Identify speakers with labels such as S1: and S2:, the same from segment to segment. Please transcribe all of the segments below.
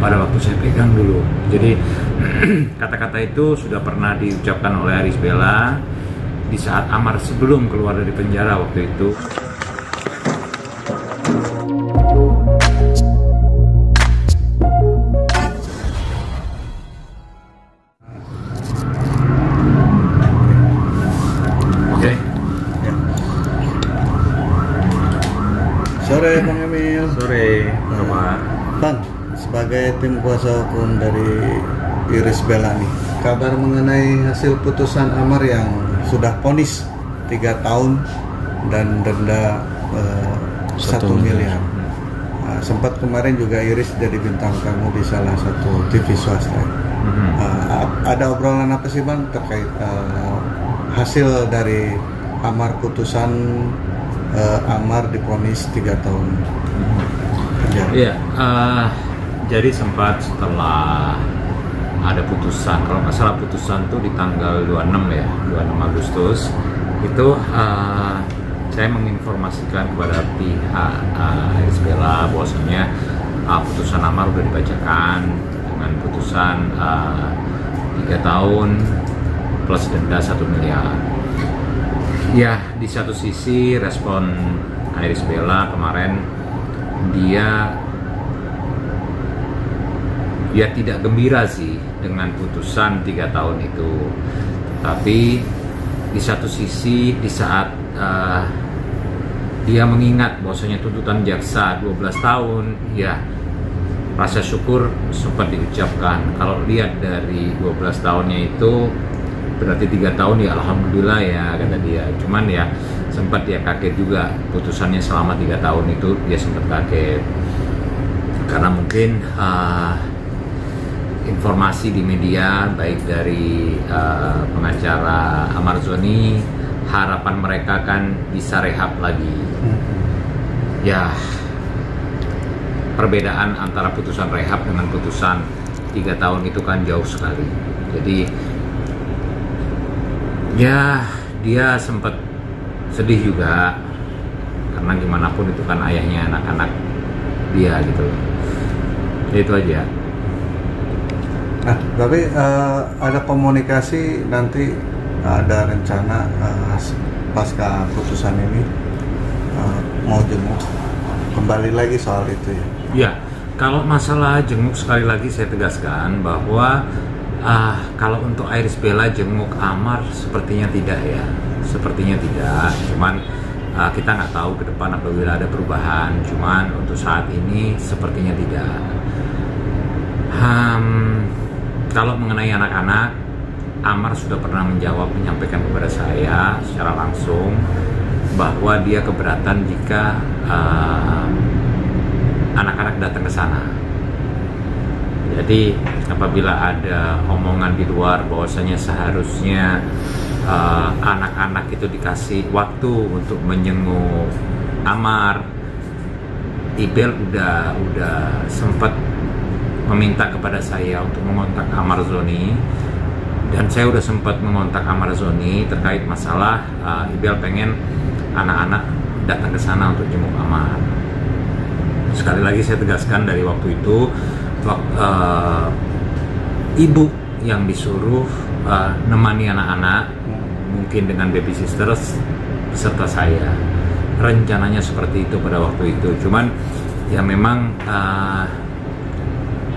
S1: pada waktu saya pegang dulu. Jadi kata-kata itu sudah pernah diucapkan oleh Aris Bella di saat Amar sebelum keluar dari penjara waktu itu.
S2: Sore Bang Emil.
S1: Sore, Bapak.
S2: Bang, sebagai tim kuasa hukum dari Iris Bella nih, kabar mengenai hasil putusan Amar yang sudah vonis 3 tahun dan denda 1 miliar. Sempat kemarin juga Iris jadi bintang tamu di salah satu TV swasta. Ada obrolan apa sih Bang terkait hasil dari Amar, putusan Amar divonis 3 tahun penjara?
S1: Iya, jadi sempat setelah ada putusan, kalau nggak salah putusan itu di tanggal 26 ya, 26 Agustus itu saya menginformasikan kepada pihak Iris Bella bahwasanya putusan Amar udah dibacakan dengan putusan 3 tahun plus denda 1 miliar. Ya, di satu sisi respon Iris Bella kemarin dia tidak gembira sih dengan putusan 3 tahun itu. Tapi di satu sisi di saat dia mengingat bahwasanya tuntutan jaksa 12 tahun, ya rasa syukur sempat diucapkan. Kalau lihat dari 12 tahunnya itu berarti 3 tahun, ya alhamdulillah ya kata dia. Cuman ya sempat dia kaget juga putusannya selama 3 tahun itu, dia sempat kaget karena mungkin informasi di media baik dari pengacara Amar Zoni, harapan mereka kan bisa rehab lagi. Ya, perbedaan antara putusan rehab dengan putusan 3 tahun itu kan jauh sekali. Jadi ya dia sempat sedih juga karena gimana pun itu kan ayahnya anak-anak dia gitu. Ya, itu aja.
S2: Nah, tapi ada komunikasi nanti, ada rencana pasca putusan ini mau jenguk kembali lagi soal itu ya?
S1: Ya, kalau masalah jenguk sekali lagi saya tegaskan bahwa kalau untuk Iris Bella jenguk Amar sepertinya tidak ya, sepertinya tidak. Cuman kita nggak tahu ke depan apabila ada perubahan. Cuman untuk saat ini sepertinya tidak. Kalau mengenai anak-anak, Amar sudah pernah menyampaikan kepada saya secara langsung bahwa dia keberatan jika anak-anak datang ke sana. Jadi apabila ada omongan di luar bahwasanya seharusnya anak-anak itu dikasih waktu untuk menjenguk Amar, Ibel udah sempat meminta kepada saya untuk mengontak Amar Zoni, dan saya udah sempat mengontak Amar Zoni terkait masalah Ibel pengen anak-anak datang ke sana untuk jenguk Amar. Sekali lagi saya tegaskan dari waktu itu, ibu yang disuruh nemani anak-anak mungkin dengan baby sisters beserta saya. Rencananya seperti itu pada waktu itu. Cuman ya memang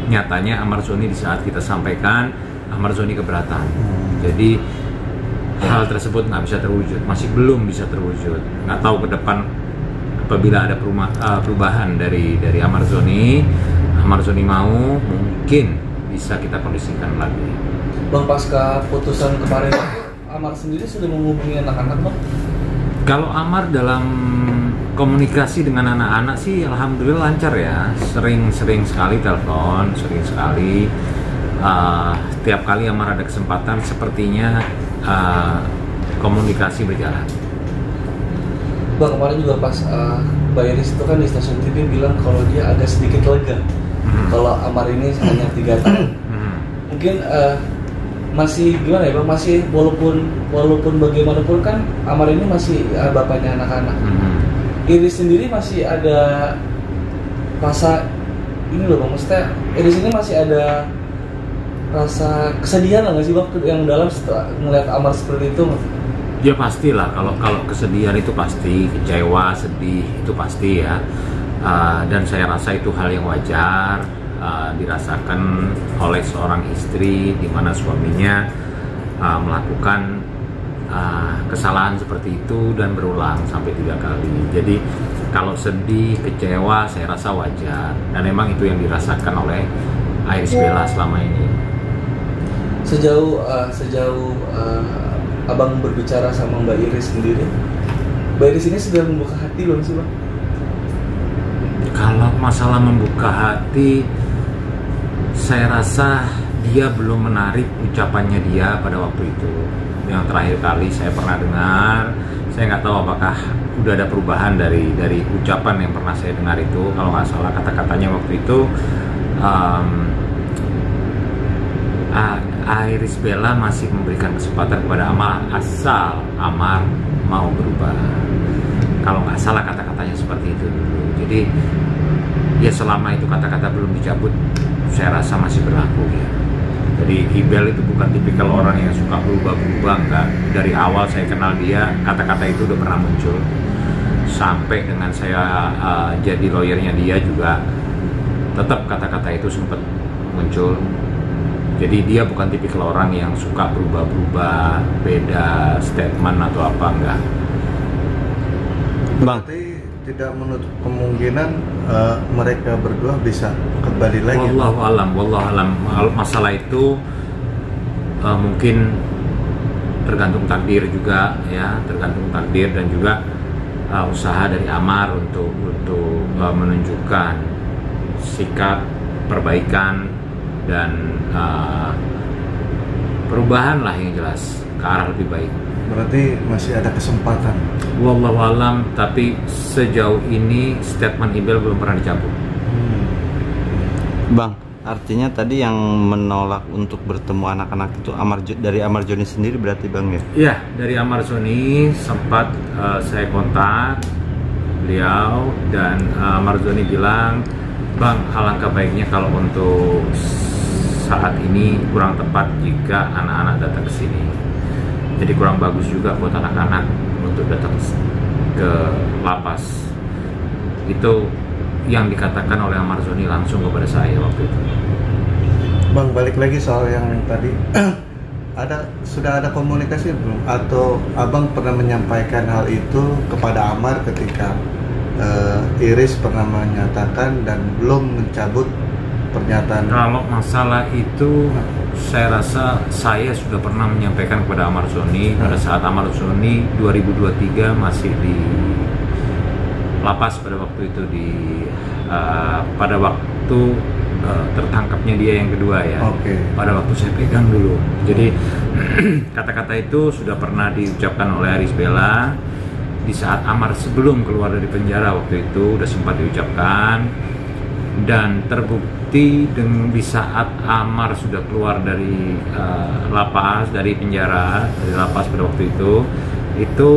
S1: nyatanya Amar Zoni di saat kita sampaikan, Amar Zoni keberatan. Jadi hal tersebut nggak bisa terwujud, masih belum bisa terwujud. Nggak tahu ke depan apabila ada perubahan dari Amar Zoni mau, mungkin bisa kita kondisikan lagi.
S3: Bang, pasca putusan kemarin Amar sendiri sudah menghubungi anak-anak Bang?
S1: Kalau Amar dalam komunikasi dengan anak-anak sih alhamdulillah lancar ya. Sering sekali telepon, sering sekali. Tiap kali Amar ada kesempatan sepertinya komunikasi berjalan.
S3: Bang, kemarin juga pas Mbak Iris itu kan di stasiun TV bilang kalau dia agak sedikit lega kalau Amar ini hanya 3 tahun. Mungkin masih gimana ya Bang, masih walaupun bagaimanapun kan Amar ini masih bapaknya anak-anak. Iris sendiri masih ada rasa ini loh bang, maksudnya di sini masih ada rasa kesedihan nggak sih waktu yang dalam setelah melihat Amar seperti itu?
S1: Ya pastilah, kalau kesedihan itu pasti, kecewa, sedih itu pasti ya. Dan saya rasa itu hal yang wajar dirasakan oleh seorang istri di mana suaminya melakukan kesalahan seperti itu dan berulang sampai 3 kali. Jadi kalau sedih, kecewa, saya rasa wajar, dan memang itu yang dirasakan oleh Iris Bella selama ini.
S3: Sejauh abang berbicara sama Mbak Iris sendiri, Mbak Iris ini sudah membuka hati belum sih bang?
S1: Kalau masalah membuka hati, saya rasa dia belum menarik ucapannya dia pada waktu itu. Yang terakhir kali saya pernah dengar, saya nggak tahu apakah udah ada perubahan dari ucapan yang pernah saya dengar itu. Kalau nggak salah kata-katanya waktu itu, Iris Bella masih memberikan kesempatan kepada Amar asal Amar mau berubah. Kalau nggak salah kata-katanya seperti itu dulu. Jadi ya selama itu kata-kata belum dicabut, saya rasa masih berlaku ya. Jadi Ibel itu bukan tipikal orang yang suka berubah-berubah, enggak. Dari awal saya kenal dia, kata-kata itu udah pernah muncul. Sampai dengan saya jadi lawyernya dia juga, tetap kata-kata itu sempat muncul. Jadi dia bukan tipikal orang yang suka berubah-berubah, beda statement atau apa, enggak.
S2: Bang, tidak menutup kemungkinan mereka berdua bisa kembali lagi.
S1: Wallahu alam. Masalah itu mungkin tergantung takdir juga ya, tergantung takdir dan juga usaha dari Amar untuk menunjukkan sikap perbaikan dan perubahan lah yang jelas ke arah lebih baik.
S2: Berarti masih ada kesempatan.
S1: Wallahu alam, tapi sejauh ini statement Ibel belum pernah dicabut.
S4: Bang, artinya tadi yang menolak untuk bertemu anak-anak itu dari Amar Joni sendiri berarti bang ya?
S1: Iya, dari Amar Joni sempat saya kontak beliau dan Amar Joni bilang, bang, alangkah baiknya kalau untuk saat ini kurang tepat jika anak-anak datang ke sini. Jadi kurang bagus juga buat anak-anak untuk datang ke lapas. Itu yang dikatakan oleh Amar Joni langsung kepada saya waktu itu.
S2: Bang, balik lagi soal yang tadi. Sudah ada komunikasi belum? Atau abang pernah menyampaikan hal itu kepada Amar ketika Iris pernah menyatakan dan belum mencabut pernyataan?
S1: Kalau masalah itu, saya rasa saya sudah pernah menyampaikan kepada Amar Joni pada saat Amar Joni 2023 masih di lapas pada waktu itu, pada waktu tertangkapnya dia yang kedua ya.
S2: Okay.
S1: Pada waktu saya pegang dulu. Jadi kata-kata itu sudah pernah diucapkan oleh Iris Bella di saat Amar sebelum keluar dari penjara waktu itu, udah sempat diucapkan. Dan terbukti di saat Amar sudah keluar dari lapas, dari penjara, dari lapas pada waktu itu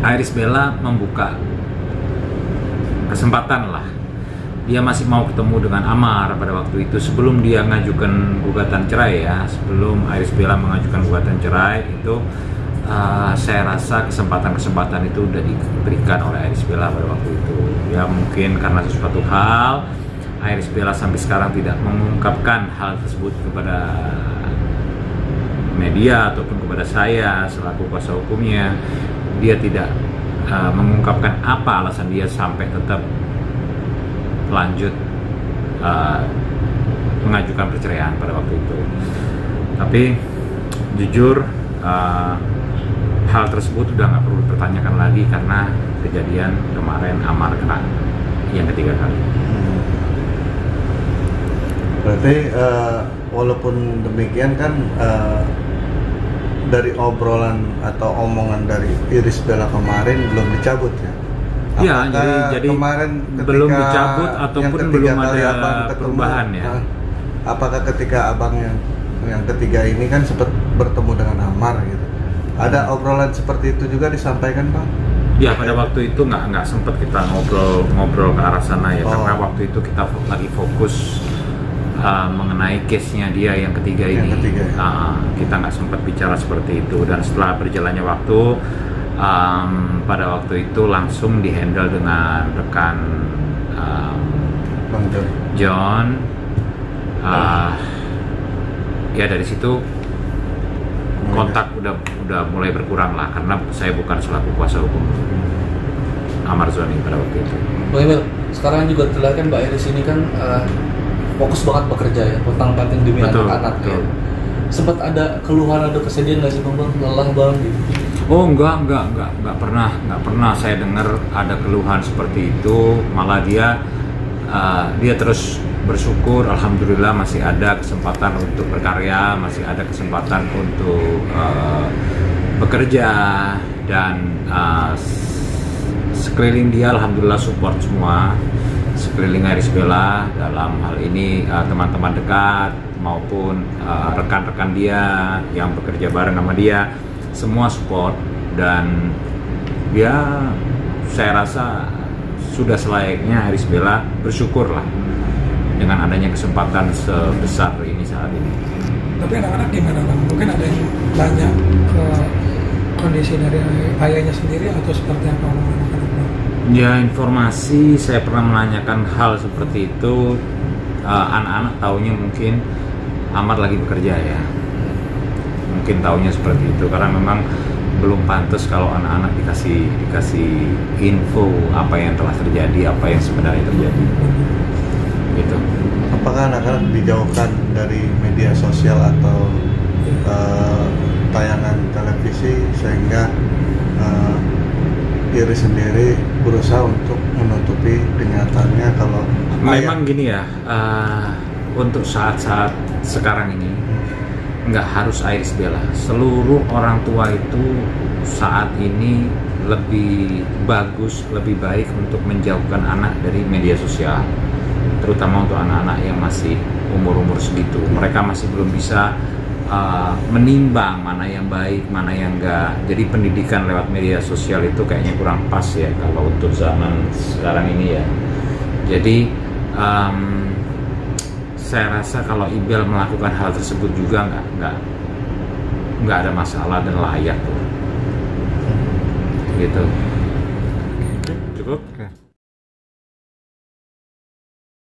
S1: Iris Bella membuka kesempatan lah. Dia masih mau ketemu dengan Amar pada waktu itu sebelum dia mengajukan gugatan cerai ya. Sebelum Iris Bella mengajukan gugatan cerai itu, saya rasa kesempatan-kesempatan itu udah diberikan oleh Iris Bella pada waktu itu. Ya mungkin karena sesuatu hal Iris Bella sampai sekarang tidak mengungkapkan hal tersebut kepada media ataupun kepada saya selaku kuasa hukumnya. Dia tidak mengungkapkan apa alasan dia sampai tetap lanjut mengajukan perceraian pada waktu itu. Tapi jujur hal tersebut udah nggak perlu dipertanyakan lagi karena kejadian kemarin Amar kena yang ketiga kali.
S2: Berarti walaupun demikian kan dari obrolan atau omongan dari Iris Bella kemarin belum dicabut ya?
S1: Iya, jadi
S2: kemarin
S1: belum dicabut ataupun belum ada perubahan ya?
S2: Apakah ketika abang yang ketiga ini kan sempat bertemu dengan Amar gitu? Ada obrolan seperti itu juga disampaikan bang?
S1: Ya pada waktu itu nggak sempet kita ngobrol ke arah sana ya, karena waktu itu kita lagi fokus mengenai case-nya dia yang ketiga ini. Kita nggak sempat bicara seperti itu, dan setelah berjalannya waktu, pada waktu itu langsung dihandle dengan rekan John. Ya dari situ kontak udah mulai berkurang lah, karena saya bukan selaku kuasa hukum Amar Zoni pada waktu itu.
S3: Bang Emil, sekarang juga terlihat kan Mbak Iris ini kan fokus banget bekerja ya, pontang-panting demi anak-anak ya. Sempat ada keluhan atau kesedihan nggak sih Bang, lelah banget gitu?
S1: Oh enggak pernah saya dengar ada keluhan seperti itu. Malah dia terus bersyukur, alhamdulillah masih ada kesempatan untuk berkarya, masih ada kesempatan untuk bekerja, dan sekeliling dia alhamdulillah support semua. Sekeliling Iris Bella dalam hal ini teman-teman dekat maupun rekan-rekan dia yang bekerja bareng sama dia, semua support. Dan ya saya rasa sudah selayaknya Iris Bella bersyukur lah dengan adanya kesempatan sebesar ini saat ini.
S5: Tapi anak-anak gimana Bang? Mungkin ada yang tanya kondisi dari ayahnya sendiri atau seperti apa anak-anak?
S1: Ya, informasi saya pernah menanyakan hal seperti itu. Anak-anak taunya mungkin Amar lagi bekerja ya. Mungkin taunya seperti itu, karena memang belum pantas kalau anak-anak dikasih info apa yang telah terjadi, apa yang sebenarnya terjadi. Gitu.
S2: Apakah anak-anak dijauhkan dari media sosial atau tayangan televisi sehingga Iris sendiri berusaha untuk menutupi kenyataannya kalau
S1: memang gini ya, untuk saat-saat sekarang ini nggak harus Iris Bella, seluruh orang tua itu saat ini lebih bagus, lebih baik untuk menjauhkan anak dari media sosial, terutama untuk anak-anak yang masih umur-umur segitu. Mereka masih belum bisa menimbang mana yang baik, mana yang enggak. Jadi pendidikan lewat media sosial itu kayaknya kurang pas ya kalau untuk zaman sekarang ini ya. Jadi saya rasa kalau Ibel melakukan hal tersebut juga nggak ada masalah dan layak tuh. Gitu.